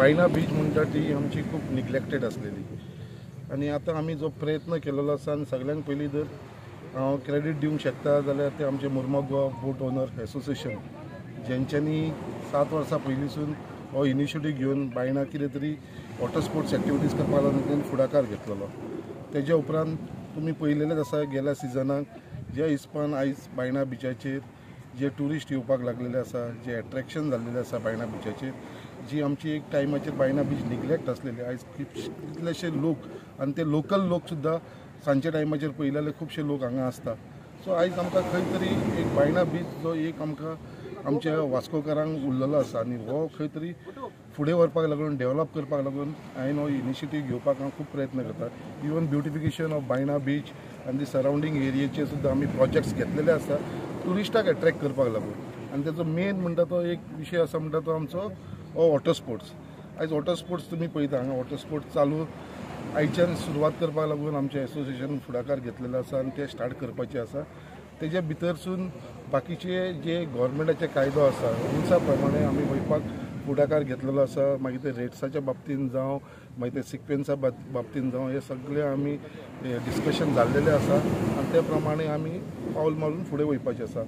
बायना बीच म्हणटा ती आमची खूप निग्लेक्टेड असलेली आणि आता आम्ही जो प्रयत्न केलेलो आसा आणि सगळ्यांत पयलीं जर हांव क्रेडीट दिवंक शकता जाल्यार ते आमचे मुर्मगांव गोवा बोट ओनर एसोसिएशन जेंच्यांनी 7 वर्सां पयलींसून हो इनिशिएटीव घेवन बायना कितें तरी वॉटर स्पोर्ट्स एक्टिविटीज करपाक लागून तेणें फुडाकार घेतलेलो। तेज्या उपरांत तुमी पळयलेलेच आसा गेल्या सिजनाक ज्या हिसपान आयज बायना बिचाचेर जे ट्युरिस्ट येवपाक लागलेले आसा, जे एट्रॅक्शन जाल्लेले आसा बायना बिचाचेर, जी आमची एक टायमाचेर बायना बीच निग्लेक्ट आसलेली, आयज कितलेशे लोक आनी ते लोकल लोक सुद्दां सांजच्या टायमाचेर पळयले जाल्यार खुबशे लोक हांगा आसता। सो आयज आमकां खंय तरी एक बायना बीच जो एक आमकां आमच्या वास्कोकारांक उरलेलो आसा आनी हो खंय तरी फुडें व्हरपाक लागून डेवलप करपाक लागून हांवें हो इनिशिएटीव घेवपाक हांव खूब प्रयत्न करता। इवन ब्युटिफिकेशन ऑफ बायना बीच आनी दी सरावंडींग एरियेचे सुद्दां आमी प्रोजेक्ट्स घेतलेले आसा ट्युरिस्टाक एट्रॅक्ट करपाक लागून। आनी तेजो मेन म्हणटा तो एक विशय आसा म्हणटा तो आमचो हो वॉटर स्पोर्ट्स। आयज वॉटर स्पोर्ट्स तुमी पळयता हांगा वॉटर स्पोर्ट्स चालू आयच्यान सुरवात करपाक लागून आमच्या एसोसिएशन फुडाकार घेतलेलो आसा आनी ते स्टार्ट करपाचे आसा। तेज्या भितरसून बाकीचे जे गव्हर्मेंटाचे कायदो आसा रुल्सा प्रमाणे आमी वयपाक फुडाकार घेतलेलो आसा। मागीर ते रेट्साच्या बाबतीन जावं मागीर ते सिक्वेन्सा बाबतीन जावं हे सगळे आमी डिस्कशन जाल्लेले आसा आनी त्या प्रमाणे आमी पावल मारून फुडें वयपाचें आसा।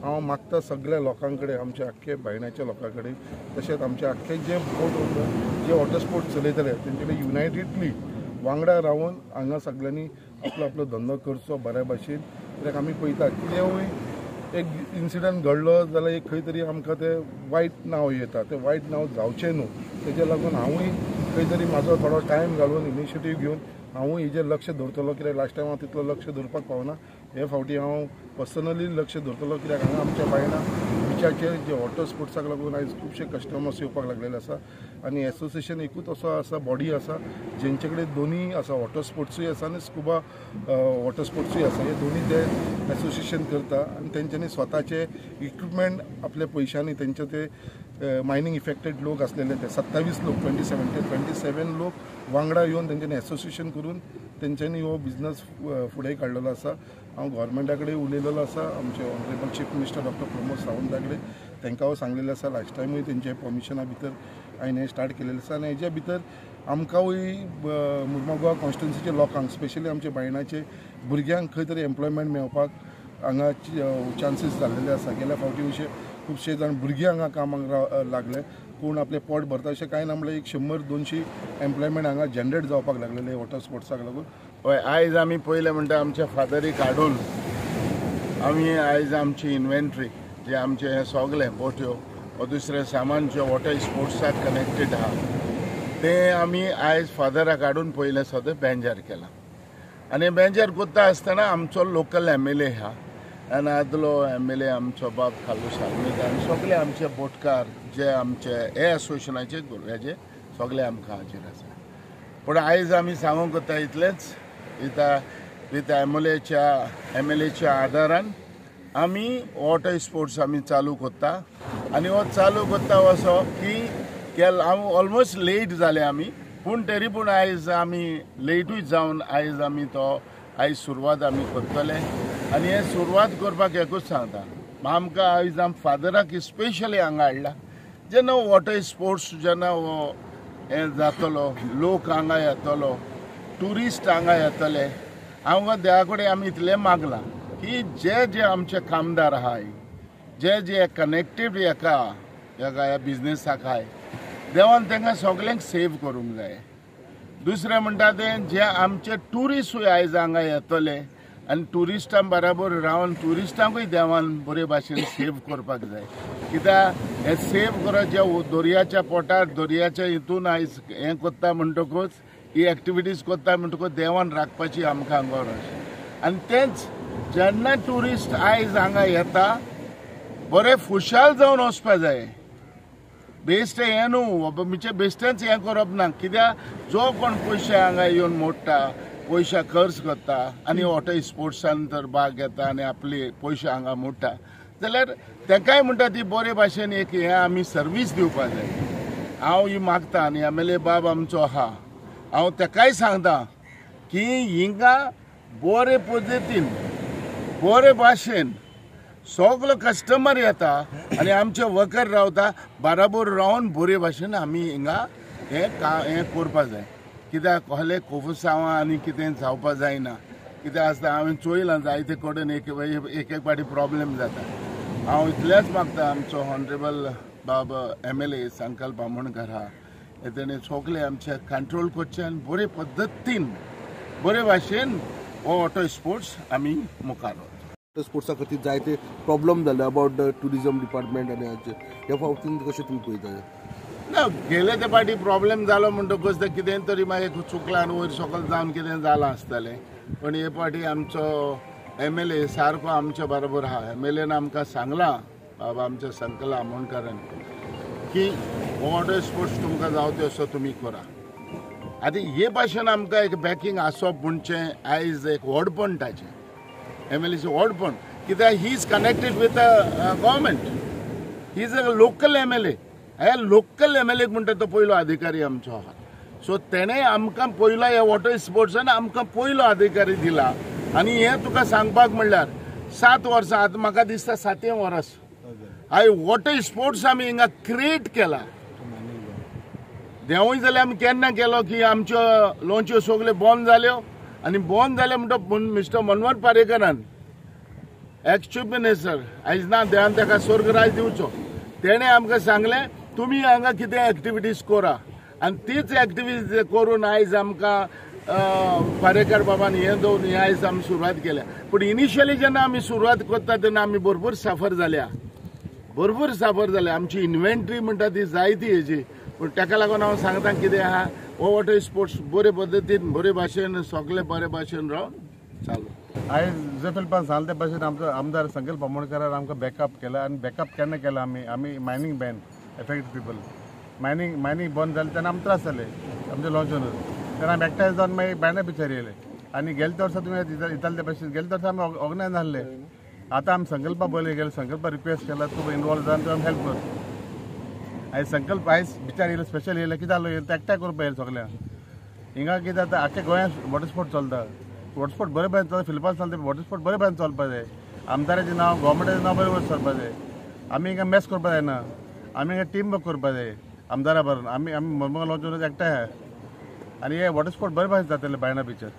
हांव मागता सगळ्या लोकां कडेन आमच्या आख्खे बायणाच्या लोकां कडेन तशेंच आमचे आख्खे जे बोट जे वॉटर स्पोर्ट्स चलयतले तेंचे कडेन युनायटेडली वांगडा रावन हांगा सगळ्यांनी आपलो आपलो धंदो करचो बऱ्या भाशेन। कित्याक आमी पळयता कितेंय एक इन्सिडंट घडलो जाल्यार एक खंय तरी आमकां ते वायट नांव येता, ते वायट नांव जावचें न्हू। तेज्या लागून हांवूय खंय तरी म्हाजो थोडो टायम घालून इनिशिएटीव घेवन हांवूय हेजेर लक्ष दवरतलो। कित्याक लास्ट टायम हांव तितलो लक्ष दवरपाक पावना, हे फावटी हांव पर्सनली लक्ष दवरतलो। कित्याक हांगा आमच्या बायना बिचाचेर जे वॉटर स्पोर्ट्साक लागून आयज खुबशे कस्टमर्स येवपाक लागलेले आसा आनी एसोसिएशन एकूच असो आसा बॉडी आसा जेंचे कडेन दोनी आसा, वॉटर स्पोर्ट्सूय आसा आनी स्कुबा वॉटर स्पोर्ट्सूय आसा। हे दोनी ते एसोसिएशन करता आनी तेंच्यांनी स्वताचे इक्विपमेंट आपल्या पयशांनी तेंचे ते मायनींग इफेक्टेड लोक असलेले ते 27 लोक 27 लोक वांगडा येवन तेंच्यांनी एसोसिएशन करून तेंच्यांनी हो बिझनस फुडें काडलेलो आसा। हांव गव्हर्मेंटा कडेन उलयलेलो आसा, आमचे honourable chief minister doctor Pramod सावंता कडेन तांकां हांव सांगलेलें आसा। लास्ट टायमूय तेंचे परमिशना भितर हांवें हें स्टार्ट केलेलें आसा आनी हेज्या भितर आमकांय मुर्मगांव गोवा कॉन्स्टिट्युन्सीच्या लोकांक स्पेशली आमच्या बायणाचे भुरग्यांक खंय तरी एम्प्लॉयमेंट मेळपाक हांगा चान्सीस जाल्लेले आसा। गेल्या फावटी अशे खुबशे जाण भुरगे हांगा कामाक लागले, कोण आपले पोट भरता अशें कांय ना म्हणल्यार 100-200 एम्प्लॉयमेंट हांगा जनरेट जावपाक लागलेले वॉटर स्पोर्ट्साक लागून। हय, आयज आमी पयलें म्हणटा आमच्या फादरीक हाडून आमी आयज आमची इन्व्हेंटरी जे आमचे हे सगळे बोट्यो वा दुसरे सामान जे वॉटर स्पोर्ट्साक कनेक्टेड आहा ते आमी आयज फादराक हाडून पयलें सद्दां बेंजार केला। आनी बेंजार कोत्ता आसतना आमचो लोकल MLA आहा आनी आदलो MLA आमचो बाब खालू सालमेद आनी सगळे आमचे बोटकार जे आमचे हे एसोसिएशनाचे हेजे सगळे आमकां हाजीर आसा। पूण आयज आमी सांगूंक कोत्ता इतलेंच विथ MLAच्या आदारान आमी वॉटर स्पोर्ट्स आमी चालू कोत्ता आनी हो चालू कोत्ता असो की हांव ऑलमोस्ट लेट जाले आमी, पूण तरी पूण आयज आमी लेटूय जावन आयज आमी तो आयज सुरवात आमी करतले आनी हे सुरवात करपाक एकूच सांगता आमकां आयज फादराक स्पेशली हांगा हाडला। जेन्ना वॉटर स्पोर्ट्स जेन्ना हो हें जातलो, लोक हांगा येतलो, ट्युरिस्ट हांगा येतले, हांव देवा कडेन आमी इतलें मागलां की जे आमचे कामदार आहाय, जे कनेक्टेड ह्या बिजनेसाक आहाय, देवान तांकां सगळ्यांक सेव करूंक जाय। दुसरें म्हणटा तें जे आमचे ट्युरिस्टूय आयज हांगा येतले आनी ट्युरिस्टां बराबर रावन ट्युरिस्टांकूय देवान बरे भाशेन सेव करपाक जाय। कित्याक हे सेव करप जे दर्याच्या पोटार दर्याच्या हितून आयज हें कोत्ता म्हणटकूच ही एक्टिविटीज कोत्ता म्हणटकूच देवान राखपाची आमकां गरज। आनी तेंच जेन्ना ट्युरिस्ट आयज हांगा येता बरे खुशाल जावन वचपा जाय। बेश्टे हें न्हू, म्हणजे बेश्टेच हें करप ना। कित्याक जो कोण पयशे हांगा येवन मोडटा, पयशे खर्च करता आनी वॉटर स्पोर्ट्सान तर भाग घेता आनी आपले पयशे हांगा मोडटा जाल्यार तांकांय म्हणटा ती बरे भाशेन एक हें आमी सर्वीस दिवपाक जाय। हांव ही मागता आनी MLA बाब आमचो आहा, हांव ताकाय सांगता की हिंगा बरे पद्दतीन बरे भाशेन सगळो कस्टमर येता आनी आमचे वर्कर रावता, बराबर रावन बरे भाशेन आमी हिंगा हें करपा जाय कित्याक कहले कोफुसांवां आनी कितें जावपा जायना कितें आसता हांवें चोयलां जायते कडेन एक एक पाटी प्रॉब्लेम जाता हांव इतलेंच मागता आमचो ऑनरेबल बाबा MLA संकल्प आमोणकर आहा तेणें सगळे आमचे कंट्रोल करचे आनी बरे पद्दतीन बरे भाशेन हो वॉटर स्पोर्ट्स आमी मुखार व्हरचो. स्पोर्ट्सा खातीर जायते प्रॉब्लेम जाले अबाउट द टुरिजम डिपार्टमेंट आनी हाचे ह्या फावटीन कशें तुमी पळयता? ना गेले ते पाटी प्रॉब्लेम जालो म्हणटकूच ते कितें तरी मागीर चुकलां आनी वयर सकयल जावन कितें जालां आसतलें पण हे पाटी आमचो MLA सारको आमच्या बरोबर आहा. MLAन आमकां सांगलां बाबा आमच्या संकल्प आमोणकरान की वॉटर स्पोर्ट्स तुमकां जावं तसो तुमी करा. आतां हे भाशेन आमकां एक बॅकींग आसप म्हणचें आयज एक व्हडपण ताचें MLAचें व्हडपण कित्याक he is connected with the government. He is a local MLA. ह्या लोकल MLA म्हणटा तो पयलो अधिकारी आमचो आहा. सो तेणें आमकां पयलो ह्या वॉटर स्पोर्ट्सान आमकां पयलो अधिकारी दिला आनी हें तुका सांगपाक म्हणल्यार 7 वर्सां आतां म्हाका दिसता 7वें वर्स हाय वॉटर स्पोर्ट्स आमी हिंगा क्रिएट केला. देंवूय जाल्यार आमी केन्ना केलो की आमच्यो लॉन्च्यो सगल्यो बंद जाल्यो आनी बंद जाले म्हणटा मिस्टर मनोहर पर्रीकरान एक्स चीफ मिनिस्टर आयज ना देवान ताका स्वर्गराज दिवचो तेणें आमकां सांगलें तुमी हांगा कितें एक्टिविटीज करा आनी तीच एक्टिविटीज करून आयज आमकां पर्रेकर बाबान हें दवरून आयज आमी सुरवात केल्या. पूण इनिशियली जेन्ना आमी सुरवात करता तेन्ना आमी भरपूर सफर जाल्या आमची इन्व्हेंटरी म्हणटा ती जायती हेजी पूण ताका लागून हांव सांगता कितें आहा हो वॉटर स्पोर्ट्स बरे पद्दतीन बरे भाशेन सगळे बरे भाशेन रावन चालू. आयज जे फिल्पान सांगले ते भाशेन आमचो आमदार संकल्प आमोणकरान आमकां बॅकअप केला आनी बॅकअप केन्ना केला आमी mining ban affected people mining बंद जालें तेन्ना आमकां त्रास जाले आमच्या लॉन्चूनच तेन्ना आमी एकठांय जावन मागीर बायना बिचार येयले आनी गेल्या वर्सा तुमी इताले ते भाशेन गेल्या वर्सा आमी ऑर्गनायज नासले. आतां आमी संकल्पा पयले गेले संकल्पा रिक्वेस्ट केला तूं इनवॉल्व जावन तूं हेल्प कर. आयज संकल्प आयज बिचार येयले स्पेशल येयले कितें जालो येयले ते एकठांय करपा येयले सगळ्यांक. हिंगा कितें जाता आख्या गोंयांत वॉटर स्पोर्ट चलता वॉटर स्पोर्ट बरे भाशेन चलता फिल्पान चलता वॉटर स्पोर्ट बरे भाशेन चलपा जाय. आमदाराचें नांव गव्हर्मेंटाचें नांव बरें वयर सरपा जाय. आमी हिंगा मॅस करपा जायना आमी हिंगा टीम वर्क करपा जाय आमदारा बरोबर आमी मरमगांव लॉन्चून एकठांय आहा आनी हे वॉटर स्पोर्ट बरे भाशेन जातले बायना बिचार.